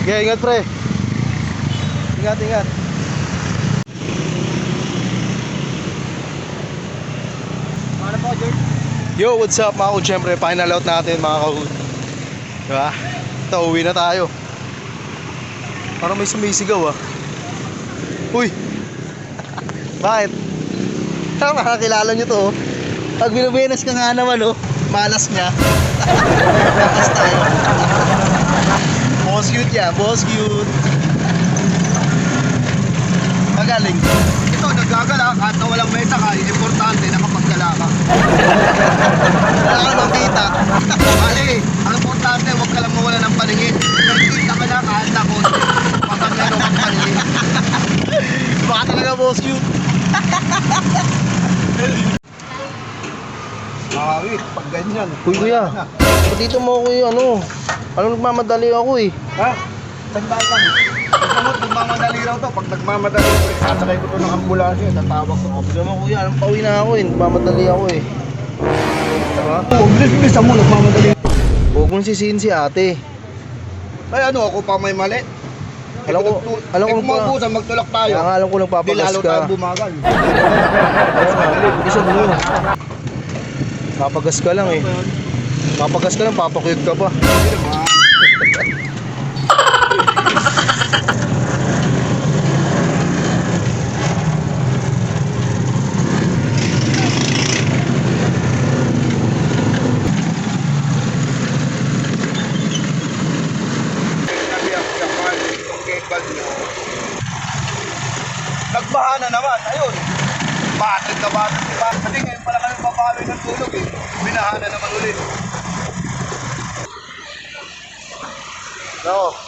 Okay, ingat pre. Ingat, ingat. Ano po, George? Yo, what's up mga Kahoot? Siyempre, final out natin mga Kahoot. Diba? Ito, uwi na tayo. Parang may sumisigaw ah. Uy! Bakit? Makakilala nyo to oh. Pag binubuenas ka nga naman oh, malas niya. Malas tayo. Boss cute yan, boss cute. Magaling. Ito, naggagala kahit na walang may sakay, importante nakapagdala ka. Wala ka makita. Mali, ang importante, huwag ka lang mawala ng paningin. Nagkita ka na kahit na konti. Pasang meron kang paningin. Baka talaga boss cute. Makawit, pag ganyan. Uy kuya, ba't dito mo ako yung ano? Anong nagmamadali ako eh? Ha? Sandaan lang. Pagkamot, nagmamadali raw to. Pag nagmamadali ko, sasakay ko to ng ambulansya. Tatawag ko. Sabi naman kuya, anong pauwi na ako eh? Nagmamadali ako eh. Diba? Bilis-bilis mo, nagmamadali. Huwag mong sisihin si ate. Ay ano, ako pa may mali. Alam ko kung maubusan, magtulak tayo. Kaya nga alam ko Di nagpapagas lalo ka. tayo bumagal. Kaya nga, isa mo. Papagas ka lang eh. Papagas ka lang, papakuyot ka pa. Hindi naman. Nagbaha na naman, ayun. Batid na batid, diba? Kasi ngayon pala kami papaloy ng tulog eh. Binaha na naman ulit. No.